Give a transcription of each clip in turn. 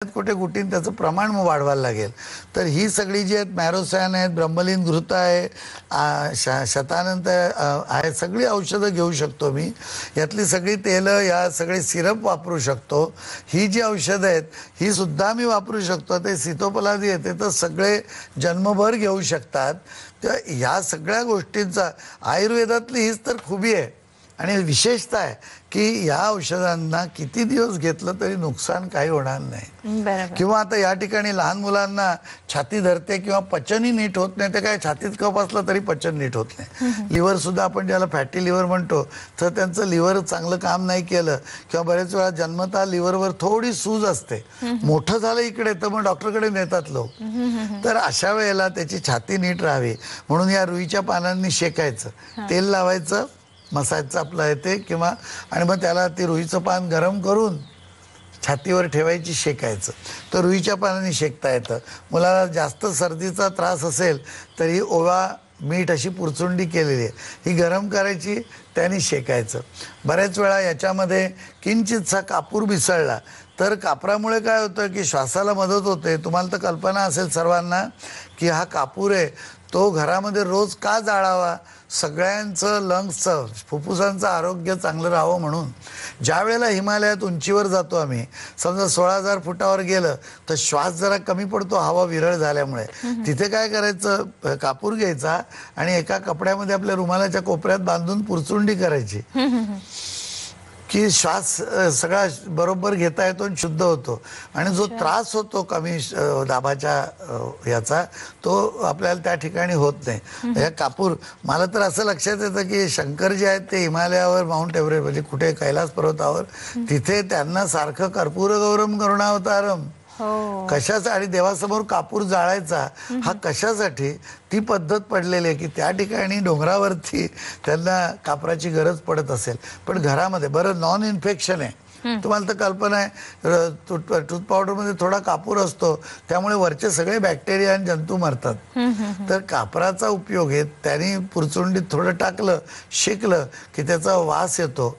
कुठे कुठीन त्याचं प्रमाण वाढवायला लागेल. तर ही सगळी जी आहेत मॅरोसॅन आहेत, ब्रह्मलीन घृत आहे, शतानंत आहे, सगळी औषधं घेऊ शकतो मी. यातली सगळी तेलं, या सगळे सिरप वापरू शकतो. ही जी औषधं आहेत ही सुद्धा मी वापरू शकतो. ते सीतोपलादी येते तर सगळे जन्मभर घेऊ शकतात. तर ह्या सगळ्या गोष्टींचा आयुर्वेदातली हीच तर खुबी आहे. आणि विशेषतः आहे की या औषधांना किती दिवस घेतलं तरी नुकसान काही होणार नाही. किंवा आता या ठिकाणी लहान मुलांना छाती धरते किंवा पचनही नीट होत नाही. ते काय छातीत कफ असलं तरी पचन नीट होत नाही. लिव्हर सुद्धा आपण ज्याला फॅटी लिव्हर म्हणतो तर त्यांचं लिव्हर चांगलं काम नाही केलं किंवा बरेच वेळा जन्मतः लिव्हरवर थोडी सूज असते. मोठं झालं इकडे तर मग डॉक्टरकडे नेतात लोक. तर अशा वेळेला त्याची छाती नीट राहावी म्हणून या रुईच्या पानांनी शेकायचं, तेल लावायचं, मसाजचं आपलं येते किंवा आणि मग त्याला ते रुईचं पान गरम करून छातीवर ठेवायची, शेकायचं. तर रुईच्या पानाने शेकता येतं. मुलाला जास्त सर्दीचा त्रास असेल तरी ओवा मीठ अशी पुरचुंडी केलेली आहे, ही गरम करायची, त्याने शेकायचं. बऱ्याच वेळा याच्यामध्ये किंचितसा कापूर मिसळला तर कापरामुळे काय होतं की श्वासाला मदत होते. तुम्हाला तर कल्पना असेल सर्वांना की हा कापूर आहे तो घरामध्ये रोज का जाळावा? सगळ्यांचं लंग्सचं, फुफ्फुसांचं आरोग्य चांगलं राहावं म्हणून. ज्या वेळेला हिमालयात उंचीवर जातो आम्ही, समजा 16,000 फुटावर गेलं तर श्वास जरा कमी पडतो हवा विरळ झाल्यामुळे. तिथे काय करायचं, कापूर घ्यायचा आणि एका कपड्यामध्ये आपल्या रुमालाच्या कोपऱ्यात बांधून पुरचुंडी करायची की श्वास सगळा बरोबर घेता येतो आणि शुद्ध होतो. आणि जो त्रास होतो कमी दाबाच्या याचा तो आपल्याला त्या ठिकाणी होत नाही. या कापूर, मला तर असं लक्षात येतं की शंकर जे आहेत ते हिमालयावर माउंट एव्हरेस्ट म्हणजे कुठे कैलास पर्वतावर, तिथे त्यांना सारखं कर्पूर गौरम करुणावतारम कशासाठी, आणि देवासमोर कापूर जाळायचा हा कशासाठी, ती पद्धत पडलेली आहे की त्या ठिकाणी डोंगरावरती त्यांना कापराची गरज पडत असेल. पण घरामध्ये बरं नॉन इन्फेक्शन आहे, तुम्हाला तर कल्पना आहे, टूथ पावडर मध्ये थोडा कापूर असतो त्यामुळे वरचे सगळे बॅक्टेरिया आणि जंतू मरतात. तर कापराचा उपयोग आहे, त्यांनी पुरचुंडीत थोडं टाकलं, शेकलं की त्याचा वास येतो.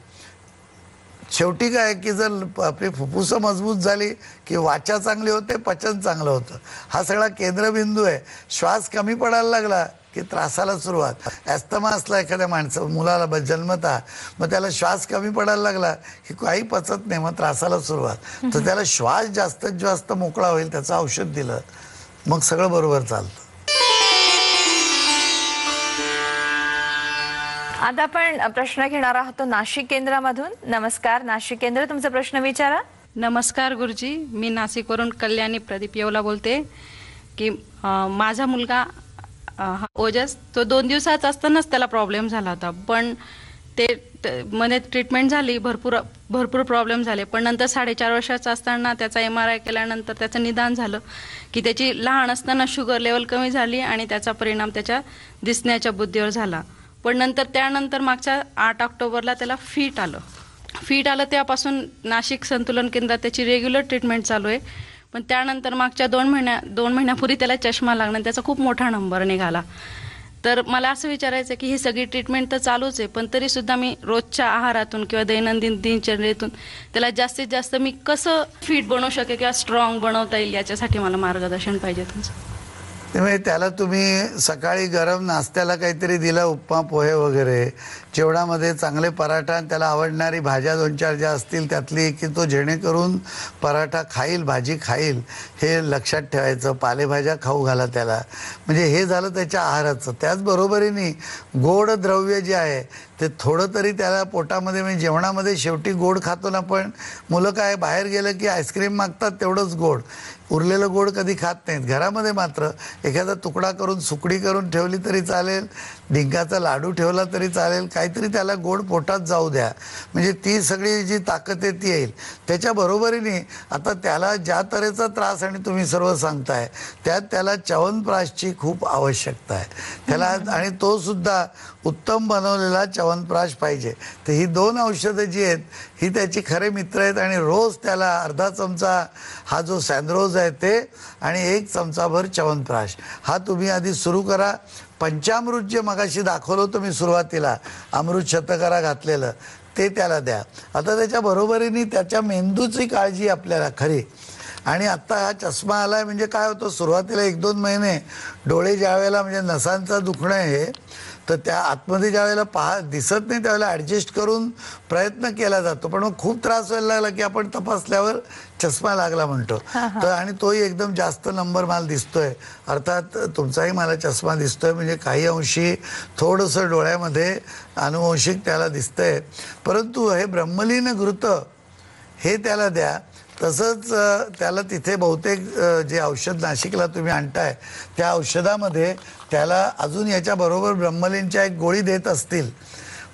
शेवटी काय की जर आपली फुफ्फुसं मजबूत झाली की वाचा चांगली होते, पचन चांगलं होतं. हा सगळा केंद्रबिंदू आहे. श्वास कमी पडायला लागला की त्रासाला सुरुवात. ॲस्थमा असला एखाद्या मुलाला जन्मता, मग त्याला श्वास कमी पडायला लागला की काही पचत नाही, मग त्रासाला सुरुवात. तर त्याला श्वास जास्तीत जास्त मोकळा होईल त्याचं औषध दिलं, मग सगळं बरोबर चालतं. आता आपण प्रश्न घेणार आहोत नाशिक केंद्रामधून. नमस्कार, नाशिक केंद्र, तुमचा प्रश्न विचारा. नमस्कार गुरुजी, मी नाशिकवरून कल्याणी प्रदीप येवला बोलते की माझा मुलगा ओजस, तो 2 दिवसाचा असतानाच त्याला प्रॉब्लेम झाला होता. पण ते मध्ये ट्रीटमेंट झाली, भरपूर प्रॉब्लेम झाले. पण नंतर 4.5 वर्षाचा असताना त्याचा MRI केल्यानंतर त्याचं निदान झालं की त्याची लहान असताना शुगर लेवल कमी झाली आणि त्याचा परिणाम त्याच्या दिसण्याच्या बुद्धीवर झाला. पण त्यानंतर मागच्या 8 ऑक्टोबरला त्याला फीट आलं. त्यापासून नाशिक संतुलन केंद्रात त्याची रेग्युलर ट्रीटमेंट चालू आहे. पण त्यानंतर मागच्या 2 महिन्यापूर्वी त्याला चष्मा लागणं, त्याचा खूप मोठा नंबर निघाला. तर मला असं विचारायचं की ही सगळी ट्रीटमेंट तर चालूच आहे, पण तरी सुद्धा मी रोजच्या आहारातून किंवा दैनंदिन दिनचर्येतून त्याला जास्तीत जास्त मी कसं फिट बनवू शकेल किंवा स्ट्रॉंग बनवता येईल याच्यासाठी मला मार्गदर्शन पाहिजे तुमचं. त्यामुळे त्याला तुम्ही सकाळी गरम नाश्त्याला काहीतरी दिलं, उपमा पोहे वगैरे, जेवणामध्ये चांगले पराठा आणि त्याला आवडणारी भाज्या 2-4 ज्या असतील त्यातली की तो जेणेकरून पराठा खाईल, भाजी खाईल, हे लक्षात ठेवायचं. पालेभाज्या खाऊ घाला त्याला, म्हणजे हे झालं त्याच्या आहाराचं. त्याचबरोबरीने गोड द्रव्य जे आहे ते थोडं तरी त्याला पोटामध्ये, म्हणजे जेवणामध्ये शेवटी गोड खातो ना, पण मुलं काय बाहेर गेलं की आईस्क्रीम मागतात, तेवढंच गोड, उरलेलं गोड कधी खात नाहीत. घरामध्ये मात्र एखादा तुकडा करून सुकडी करून ठेवली तरी चालेल, डिंकाचा लाडू ठेवला तरी चालेल, काहीतरी त्याला गोड पोटात जाऊ द्या, म्हणजे ती सगळी जी ताकद आहे ती येईल. त्याच्या बरोबरीने आता त्याला ज्या तऱ्हेचा त्रास आणि तुम्ही सर्व सांगताय त्यात त्याला च्यवनप्राशची खूप आवश्यकता आहे त्याला, आणि तो सुद्धा उत्तम बनवलेला च्यवनप्राश पाहिजे. तर ही 2 औषधं जी आहेत ही त्याची खरे मित्र आहेत. आणि रोज त्याला अर्धा चमचा हा जो सॅन्ड्रोज आहे ते आणि 1 चमचाभर च्यवनप्राश हा तुम्ही आधी सुरू करा. पंचामृत जे मगाशी दाखवलं होतं मी सुरुवातीला, अमृत शतकरा घातलेलं, ते त्याला द्या. आता त्याच्या बरोबरीने त्याच्या मेंदूची काळजी आपल्याला खरी आणि आत्ता हा चष्मा आलाय म्हणजे काय होतं, सुरुवातीला 1-2 महिने डोळे ज्या वेळेला म्हणजे नसांचं दुखणं आहे, तर त्या आतमध्ये ज्या वेळेला दिसत नाही त्यावेळेला ॲडजस्ट करून प्रयत्न केला जातो, पण मग खूप त्रास व्हायला लागला की आपण तपासल्यावर चष्मा लागला म्हणतो. तर आणि तोही एकदम जास्त नंबर मला दिसतोय, अर्थात तुमचाही मला चष्मा दिसतोय, म्हणजे काही अंशी थोडंसं डोळ्यामध्ये अनुवंशिक त्याला दिसतंय. परंतु हे ब्रह्मलीन घृत हे त्याला द्या. तसंच त्याला तिथे बहुतेक जे औषध नाशिकला तुम्ही आणताय त्या औषधामध्ये त्याला अजून याच्याबरोबर ब्रह्मलीनच्या एक गोळी देत असतील,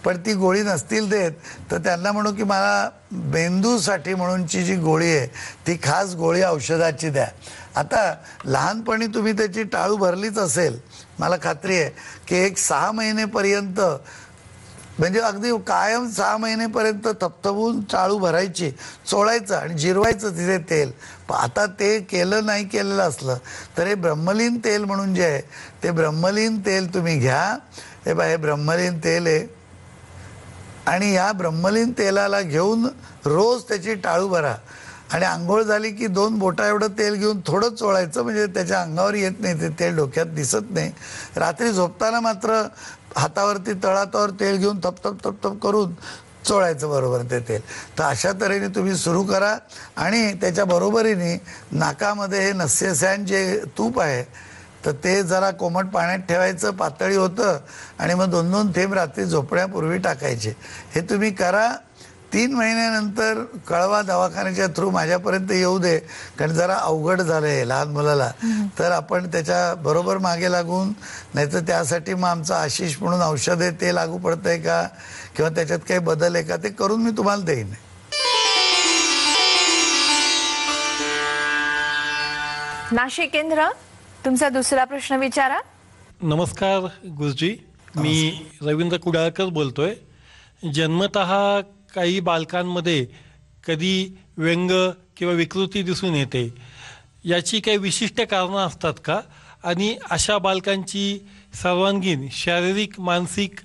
पण ती गोळी नसतील देत तर त्यांना म्हणू की मला मेंदूसाठी म्हणूनची जी गोळी आहे ती खास गोळी औषधाची द्या. आता लहानपणी तुम्ही त्याची टाळू भरलीच असेल, मला खात्री आहे की एक 6 महिनेपर्यंत म्हणजे अगदी कायम 6 महिनेपर्यंत थपथपून चाळू भरायची, चोळायचं आणि जिरवायचं तिथे तेल. आता ते केलं नाही केलेलं असलं तर हे ब्रह्मलीन तेल म्हणून जे आहे ते ब्रह्मलीन तेल तुम्ही घ्या. हे हे ब्रह्मलीन तेल आहे आणि या ब्रह्मलीन तेलाला घेऊन रोज त्याची टाळू भरा आणि आंघोळ झाली की 2 बोटा एवढं तेल घेऊन थोडं चोळायचं, म्हणजे त्याच्या अंगावर येत नाही ते तेल, डोक्यात दिसत नाही. रात्री झोपताना मात्र हातावरती तळहातावर तेल घेऊन थपथप थपथप करून चोळायचं बरोबर ते तेल. तर अशा तऱ्हेने तुम्ही सुरू करा आणि त्याच्या बरोबरीने नाकामध्ये हे नस्यसॅन जे तूप आहे तर ते जरा कोमट पाण्यात ठेवायचं, पातळी होतं, आणि मग 2-2 थेंब रात्री झोपण्यापूर्वी टाकायचे. हे तुम्ही करा. 3 महिन्यानंतर कळवा, दवाखान्याच्या थ्रू माझ्यापर्यंत येऊ दे, कारण जरा अवघड झालं आहे लहान मुलाला, तर आपण त्याच्या बरोबर मागे लागून, नाहीतर त्यासाठी मग आमचं आशिष म्हणून औषध आहे ते लागू पडतंय का किंवा त्याच्यात काही बदल आहे का ते करून मी तुम्हाला देईन. नाशिक केंद्र, तुमचा दुसरा प्रश्न विचारा. नमस्कार गुरुजी, मी रवींद्र कुडाळकर बोलतोय. जन्मतः काही बालकांमध्ये कधी व्यंग किंवा विकृती दिसून येते, याची काही विशिष्ट कारणं असतात का? आणि अशा बालकांची सर्वांगीण शारीरिक, मानसिक,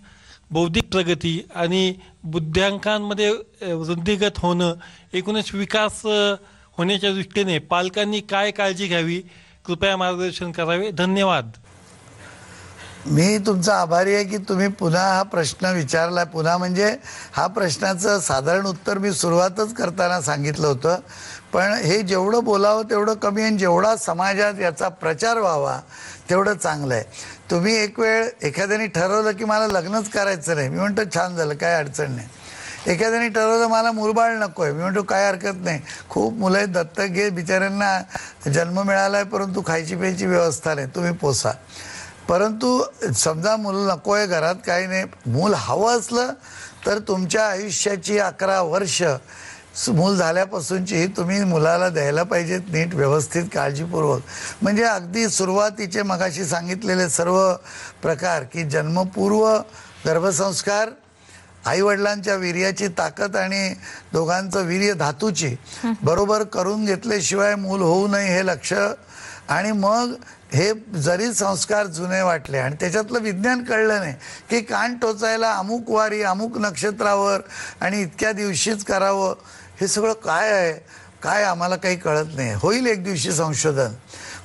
बौद्धिक प्रगती आणि बुद्ध्यांकांमध्ये वृद्धिगत होणं, एकूणच विकास होण्याच्या दृष्टीने पालकांनी काय काळजी घ्यावी, कृपया मार्गदर्शन करावे. धन्यवाद. मी तुमचा आभारी आहे की तुम्ही पुन्हा हा प्रश्न विचारला. पुन्हा म्हणजे हा प्रश्नाचं साधारण उत्तर मी सुरुवातच करताना सांगितलं होतं, पण हे जेवढं बोलावं तेवढं कमी आहे. जेवढा समाजात याचा प्रचार व्हावा तेवढं चांगलं आहे. तुम्ही एक वेळ एखाद्याने ठरवलं की मला लग्नच करायचं नाही, मी म्हणतो छान झालं, काय अडचण नाही. एखाद्याने ठरवलं मला मुलबाळ नको आहे, मी म्हणतो काय हरकत नाही, खूप मुलं आहेत, दत्तक घे, बिचाऱ्यांना जन्म मिळाला आहे परंतु खायची प्यायची व्यवस्था नाही, तुम्ही पोसा. परंतु समजा मूल नको आहे घरात, काही नाही, मूल हवं असलं तर तुमच्या आयुष्याची 11 वर्ष मूल झाल्यापासूनची तुम्ही मुलाला द्यायला पाहिजेत, नीट व्यवस्थित काळजीपूर्वक. म्हणजे अगदी सुरुवातीचे मगाशी सांगितलेले सर्व प्रकार की जन्मपूर्व गर्भसंस्कार, आईवडिलांच्या वीर्याची ताकद आणि दोघांचं वीर्य धातूची बरोबर करून घेतल्याशिवाय मूल होऊ नये हे लक्ष, आणि मग हे जरी संस्कार जुने वाटले आणि त्याच्यातलं विज्ञान कळलं नाही की कान टोचायला अमुक वारी अमुक नक्षत्रावर आणि इतक्या दिवशीच करावं, हे सगळं काय आहे, काय आम्हाला काही कळत नाही. होईल एक दिवशी संशोधन,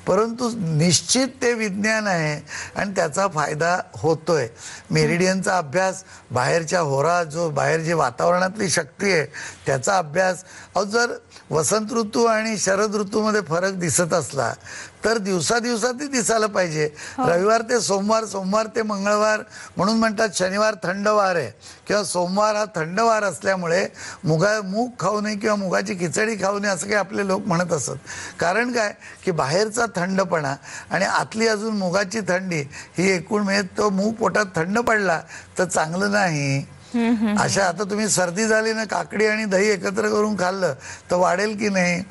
परंतु निश्चित ते विज्ञान आहे आणि त्याचा फायदा होतोय. मेरिडियनचा अभ्यास, बाहेरच्या होरा, जो बाहेर जे वातावरणातली शक्ती आहे त्याचा अभ्यास. अहो जर वसंत ऋतू आणि शरद ऋतूमध्ये फरक दिसत असला तर दिवसादिवसातही दिसायला पाहिजे. रविवार ते सोमवार, सोमवार ते मंगळवार म्हणून म्हणतात. शनिवार थंड वार आहे किंवा सोमवार हा थंड वार असल्यामुळे मूग खाऊ नये किंवा मुगाची खिचडी खाऊ नये असं काही आपले लोक म्हणत असत. कारण काय की बाहेरचा थंडपणा आणि आतली अजून मुगाची थंडी ही एकूण म्हणजे तो मूग पोटात थंड पडला तर चांगलं नाही. अशा आता तुम्ही सर्दी झाली ना, काकडी आणि दही एकत्र करून खाल्लं तर वाढेल की नाही.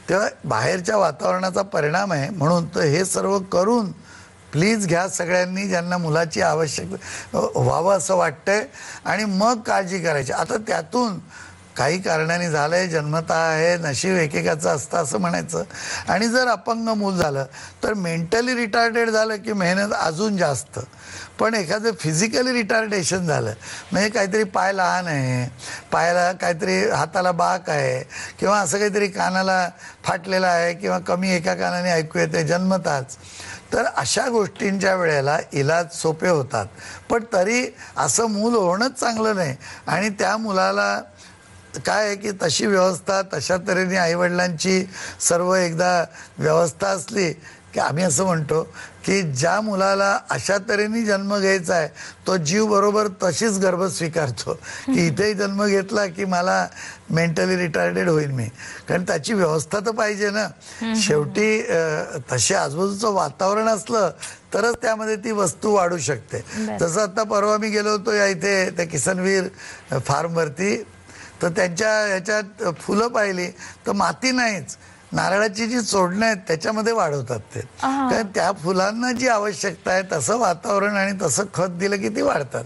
तेव्हा बाहेरच्या वातावरणाचा परिणाम आहे. म्हणून तर हे सर्व करून प्लीज घ्या सगळ्यांनी, ज्यांना मुलाची आवश्यकता व्हावं असं वाटतंय, आणि मग काळजी करायची. आता त्यातून काही कारणाने झालंय, जन्मतः आहे, नशीब एकेकाचं असतं असं म्हणायचं. आणि जर अपंग मूल झालं तर मेंटली रिटार्डेड झालं की मेहनत अजून जास्त. पण एखादं फिजिकली रिटार्डेशन झालं म्हणजे काहीतरी पाय लहान आहे, पायाला काहीतरी, हाताला बाक आहे, किंवा असं काहीतरी कानाला फाटलेला आहे, किंवा कमी एका कानाने ऐकू येते जन्मताच, तर अशा गोष्टींच्या वेळेला इलाज सोपे होतात. पण तरी असं मूल होणंच चांगलं नाही. आणि त्या मुलाला काय आहे की तशी व्यवस्था, तशा तऱ्हेने आईवडिलांची सर्व एकदा व्यवस्था असली की आम्ही असं म्हणतो की ज्या मुलाला अशा तऱ्हेने जन्म घ्यायचा आहे तो जीव बरोबर तशीच गर्भ स्वीकारतो की इथेही जन्म घेतला की मला मेंटली रिटार्डेड होईल मी, कारण त्याची व्यवस्था तर पाहिजे ना. शेवटी तसे आजूबाजूचं वातावरण असलं तरच त्यामध्ये ती वस्तू वाढू शकते. तसं आता परवा मी गेलो होतो या इथे त्या किसनवीर फार्मवरती, तर त्यांच्या ह्याच्यात फुलं पाहिली तर माती नाहीच, नारळाची जी चोडणं आहेत त्याच्यामध्ये वाढवतात ते. कारण त्या फुलांना जी आवश्यकता आहे तसं वातावरण आणि तसं खत दिलं की ती वाढतात.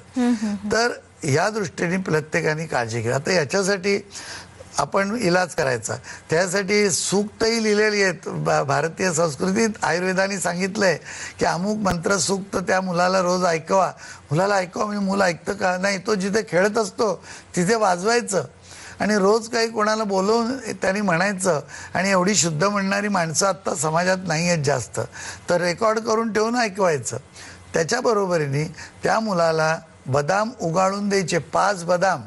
तर या दृष्टीने प्रत्येकाने काळजी घ्या. आता याच्यासाठी आपण इलाज करायचा, त्यासाठी सूक्तही लिहिलेली आहेत. भारतीय संस्कृतीत आयुर्वेदाने सांगितलंय की अमुक मंत्र सूक्त त्या मुलाला रोज ऐकवा. मुलाला ऐकवा म्हणजे मुलं ऐकतं का नाही, तो जिथे खेळत असतो तिथे वाजवायचं आणि रोज काही कोणाला बोलवून त्यांनी म्हणायचं. आणि एवढी शुद्ध म्हणणारी माणसं आत्ता समाजात नाही आहेत जास्त, तर रेकॉर्ड करून ठेवून ऐकवायचं. त्याच्याबरोबरीने त्या मुलाला बदाम उगाळून द्यायचे, 5 बदाम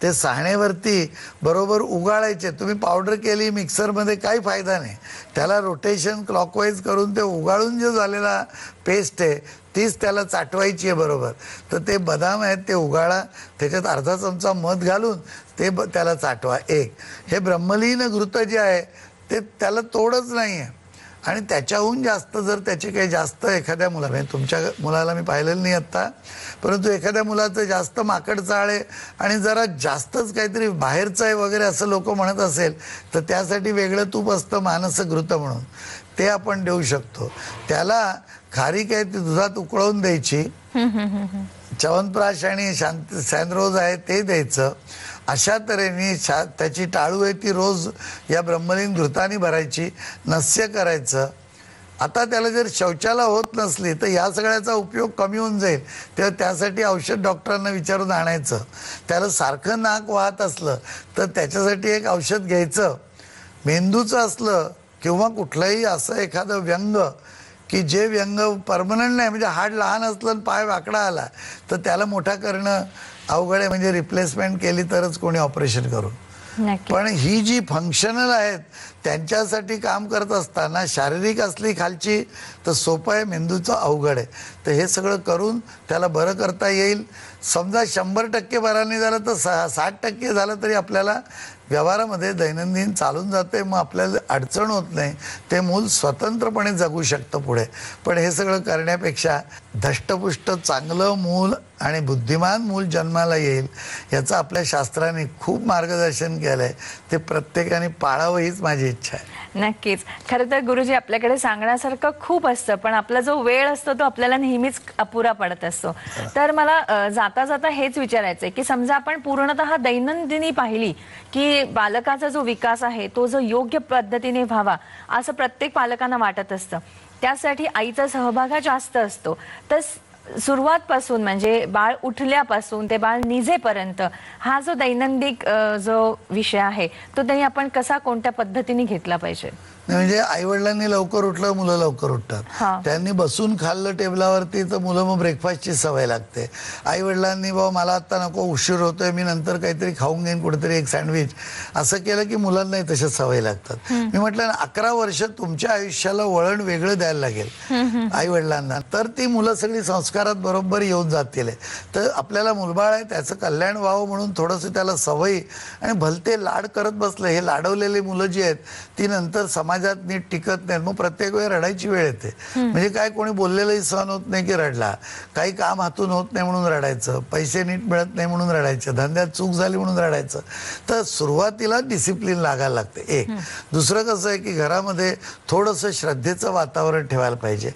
ते साहणेवरती बरोबर उगाळायचे. तुम्ही पावडर केली मिक्सरमध्ये काही फायदा नाही, त्याला रोटेशन क्लॉकवाईज करून ते उगाळून जो झालेला पेस्ट आहे तीच त्याला चाटवायची आहे बरोबर. तर ते बदाम आहेत ते उगाळा, त्याच्यात अर्धा चमचा मध घालून ते त्याला चाटवा. एक हे ब्रह्मलीन घृत जे आहे ते त्याला तोडच नाही आहे. आणि त्याच्याहून जास्त जर त्याची काही जास्त एखाद्या मुलाला, म्हणजे तुमच्या मुलाला मी पाहिलेलं नाही आत्ता, परंतु एखाद्या मुलाचं जास्त माकड चाळ आहे आणि जरा जास्तच काहीतरी बाहेरचं आहे वगैरे असं लोक म्हणत असेल तर त्यासाठी वेगळं तूप असतं मानस घृत म्हणून, ते आपण देऊ शकतो. त्याला खारीक आहे ती दुधात उकळवून द्यायची, च्यवनप्राश आणि सॅनरोज आहे ते द्यायचं. अशा तऱ्हेने त्याची टाळू आहे ती रोज या ब्रह्मलीन घृताने भरायची, नस्य करायचं. आता त्याला जर शौचाला होत नसली तर या सगळ्याचा उपयोग कमी होऊन जाईल, तेव्हा त्यासाठी औषध डॉक्टरांना विचारून आणायचं. त्याला सारखं नाक वाहत असलं तर त्याच्यासाठी एक औषध घ्यायचं. मेंदूचं असलं किंवा कुठलंही असं एखादं व्यंग की जे व्यंग परमनंट नाही, म्हणजे हाड लहान असलं आणि पाय वाकडा आला तर त्याला मोठा करणं अवघड आहे, म्हणजे रिप्लेसमेंट केली तरच कोणी ऑपरेशन करून. पण ही जी फंक्शनल आहेत त्यांच्यासाठी काम करत असताना शारीरिक असली खालची तर सोपं आहे, मेंदूचं अवघड आहे. तर हे सगळं करून त्याला बरं करता येईल. समजा 100% बरा नाही झालं तर 60% झालं तरी आपल्याला व्यवहारामध्ये दैनंदिन चालून जाते, मग आपल्याला अडचण होत नाही, ते मूल स्वतंत्रपणे जगू शकतं पुढे. पण हे सगळं करण्यापेक्षा धष्टपुष्ट चांगलं मूल आणि बुद्धिमान मूल जन्माला येईल याचं आपल्या शास्त्राने खूप मार्गदर्शन केलंय, ते प्रत्येकाने पाळावं हीच माझी इच्छा आहे. नक्कीच. खरं तर गुरुजी आपल्याकडे सांगण्यासारखं खूप असतं, पण आपला जो वेळ असतो तो आपल्याला नेहमीच अपुरा पडत असतो. तर मला जाता जाता हेच विचारायचंय की समजा आपण पूर्णतः दैनंदिनी पाहिली की बालकाचा जो विकास आहे तो जो योग्य पद्धतीने व्हावा असं प्रत्येक पालकांना वाटत असतं, त्यासाठी आईचा सहभाग जास्त असतो. तर सुरुवातपासून म्हणजे बाळ उठल्यापासून ते बाळ निजेपर्यंत हा जो दैनंदिन जो विषय आहे तो त्यांनी आपण कसा कोणत्या पद्धतीने घेतला पाहिजे? म्हणजे आईवडिलांनी लवकर उठलं मुलं लवकर उठतात, त्यांनी बसून खाल्लं टेबलावरती तर मुलं मग ब्रेकफास्टची सवय लागते. आईवडिलांनी बाबा मला आता नको उशीर होतोय मी नंतर काहीतरी खाऊन घेईन कुठेतरी एक सँडविच असं केलं की मुलांनाही तशा सवय लागतात. मी म्हटलं ना 11 वर्ष तुमच्या आयुष्याला वळण वेगळं द्यायला लागेल आईवडिलांना, तर ती मुलं सगळी संस्कारात बरोबर येऊन जातील. तर आपल्याला मुलबाळ आहे त्याचं कल्याण व्हावं म्हणून थोडंसं त्याला सवयी आणि भलते लाड करत बसलं, हे लाडवलेली मुलं जी आहेत ती नंतर समाजात नीट टिकत नाहीत, मग प्रत्येक वेळी रडायची वेळ येते. म्हणजे काय कोणी बोललेलंही सहन होत नाही की रडला, काही काम हातून होत नाही म्हणून रडायचं, पैसे नीट मिळत नाही म्हणून रडायचं, धंद्यात चूक झाली म्हणून रडायचं. तर सुरुवातीला डिसिप्लिन लागायला लागते. एक दुसरं कसं आहे की घरामध्ये थोडंसं श्रद्धेचं वातावरण ठेवायला पाहिजे.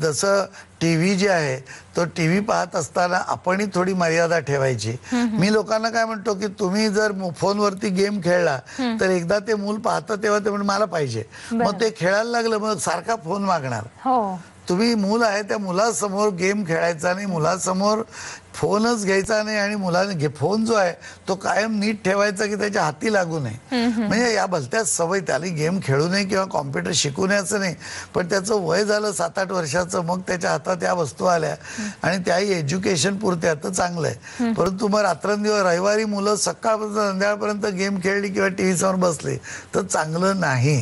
जसं टीव्ही जे आहे तो टीव्ही पाहत असताना आपणही थोडी मर्यादा ठेवायची. मी लोकांना काय म्हणतो की तुम्ही जर फोनवरती गेम खेळला तर एकदा ते मूल पाहतं तेव्हा ते म्हणजे मला पाहिजे, मग ते खेळायला लागलं मग सारखा फोन मागणार. हो, तुम्ही मूल आहे त्या मुलासमोर गेम खेळायचा नाही, मुलासमोर फोनच घ्यायचा नाही आणि मुलाने फोन जो आहे तो कायम नीट ठेवायचा की त्याच्या हाती लागू नये. म्हणजे या भलत्याच सवय, त्याला गेम खेळू नये किंवा कॉम्प्युटर शिकू नये असं नाही, पण त्याचं वय झालं 7-8 वर्षाचं मग त्याच्या हातात या वस्तू आल्या आणि त्याही एज्युकेशन पुरत्या तर चांगलं आहे. परंतु मग रात्रंदिवस रविवारी मुलं सकाळपासून संध्याकाळपर्यंत गेम खेळली किंवा टीव्ही समोर बसली तर चांगलं नाही.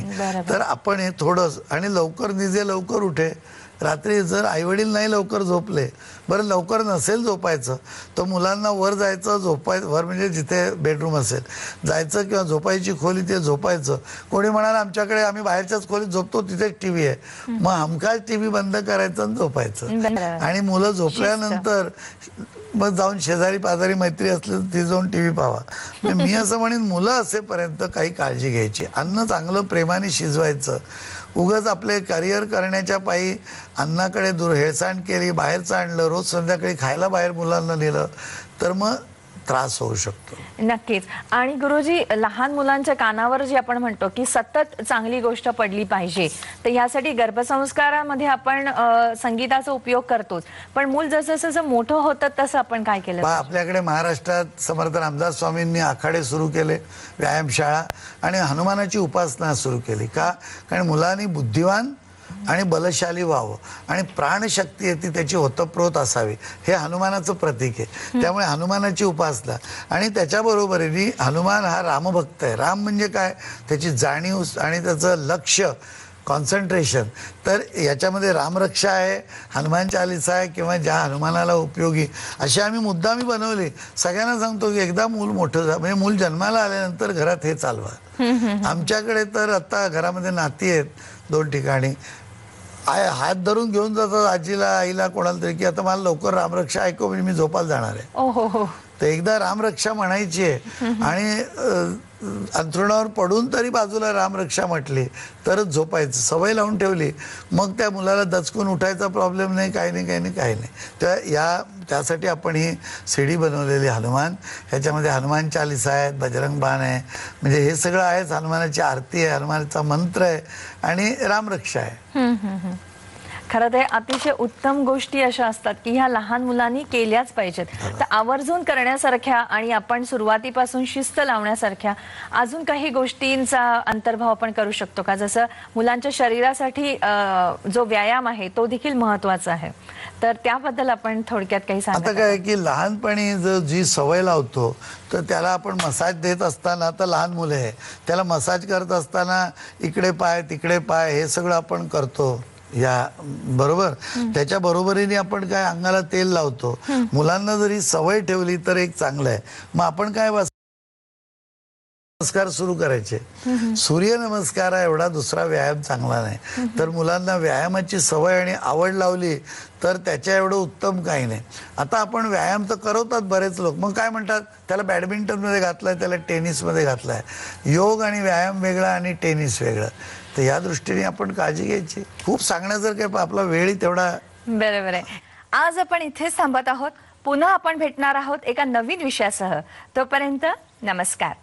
तर आपण हे थोडं आणि लवकर निजे लवकर उठे. रात्री जर आईवडील नाही लवकर झोपले, बरं लवकर नसेल झोपायचं तर मुलांना वर जायचं, वर म्हणजे जिथे बेडरूम असेल जायचं किंवा झोपायची खोली ते झोपायचं. कोणी म्हणाल आमच्याकडे आम्ही बाहेरच्याच खोलीत झोपतो तिथे टीव्ही आहे, मग हमखास टीव्ही बंद करायचं आणि झोपायचं. आणि मुलं झोपल्यानंतर मग जाऊन शेजारी पाजारी मैत्री असली तर ती जाऊन टीव्ही पाहावा. मी असं म्हणेन मुलं असेपर्यंत काही काळजी घ्यायची, अन्न चांगलं प्रेमाने शिजवायचं. उगाच आपले करिअर करण्याच्या पायी अन्नाकडे हेळसांड केली, बाहेरचं आणलं, रोज संध्याकाळी खायला बाहेर मुलांना नेलं तर मग त्रास होऊ शकतो. नक्कीच. आणि गुरुजी, लहान मुलांच्या कानावर जे आपण म्हणतो की सतत चांगली गोष्ट पडली पाहिजे, तर यासाठी गर्भसंस्कारामध्ये आपण संगीताचा उपयोग करतोच, पण मूल जसं जसं मोठं होतं तसं आपण काय केलं? आपल्याकडे महाराष्ट्रात समर्थ रामदास स्वामींनी आखाडे सुरू केले, व्यायामशाळा आणि हनुमानाची उपासना सुरू केली. का? कारण मुलांनी बुद्धिवान आणि बलशाली व्हावं आणि प्राणशक्ती येते त्याची होतप्रोत असावी, हे हनुमानाचं प्रतीक आहे. त्यामुळे हनुमानाची उपासना आणि त्याच्याबरोबरीने हनुमान हा रामभक्त आहे. राम म्हणजे काय? त्याची जाणीव आणि त्याचं लक्ष, कॉन्सन्ट्रेशन. तर याच्यामध्ये रामरक्षा आहे, हनुमान चालीसा आहे किंवा ज्या हनुमानाला उपयोगी अशी आम्ही मुद्दामी बनवली. सगळ्यांना सांगतो की एकदा मूल मोठं म्हणजे मूल जन्माला आल्यानंतर घरात हे चालवा. आमच्याकडे तर आता घरामध्ये नाती आहेत 2 ठिकाणी, हात धरून घेऊन जातात आजीला आईला कोणाला तरी की आता मला लवकर रामरक्षा ऐकव म्हणजे मी झोपायला जाणार आहे. तर एकदा रामरक्षा म्हणायची आहे आणि अंथरुणावर पडून तरी बाजूला रामरक्षा म्हटली तरच झोपायचं, सवय लावून ठेवली, मग त्या मुलाला दचकून उठायचा प्रॉब्लेम नाही, काही नाही. तर त्यासाठी आपण ही सीडी बनवलेली हनुमान, ह्याच्यामध्ये हनुमान चालीसा आहे, बजरंग बाण आहे, म्हणजे हे सगळं आहेच. हनुमानाची आरती आहे, हनुमानाचा मंत्र आहे आणि रामरक्षा आहे. खरं तर अतिशय उत्तम गोष्टी अशा असतात की ह्या लहान मुलांनी केल्याच पाहिजेत. तर आवर्जून करण्यासारख्या आणि आपण सुरुवातीपासून शिस्त लावण्यासारख्या अजून काही गोष्टींचा अंतर्भाव आपण करू शकतो का? जसं मुलांच्या शरीरासाठी जो व्यायाम आहे तो देखील महत्वाचा आहे, तर त्याबद्दल आपण थोडक्यात काही सांगा. आता काय की लहानपणी जर जी सवय लावतो तर त्याला आपण मसाज देत असताना, आता लहान मुले आहे त्याला मसाज करत असताना इकडे पाय तिकडे पाय हे सगळं आपण करतो या बरोबर. त्याच्या बरोबरीने आपण काय अंगाला तेल लावतो. मुलांना जरी सवय ठेवली तर एक चांगलं आहे. मग आपण काय नमस्कार सुरू करायचे, सूर्य नमस्कार एवढा दुसरा व्यायाम चांगला नाही. तर मुलांना व्यायामाची सवय आणि आवड लावली तर त्याच्या एवढं उत्तम काही नाही. आता आपण व्यायाम तर करवतात बरेच लोक, मग काय म्हणतात त्याला बॅडमिंटन मध्ये घातलाय, त्याला टेनिस मध्ये घातलाय. योग आणि व्यायाम वेगळा आणि टेनिस वेगळं. तर या दृष्टीने आपण काळजी घ्यायची. खूप सांगण्यासारखं आपला वेळही तेवढा. बरोबर आहे. आज आपण इथेच थांबत आहोत. पुन्हा आपण भेटणार आहोत एका नवीन विषयासह. तोपर्यंत नमस्कार.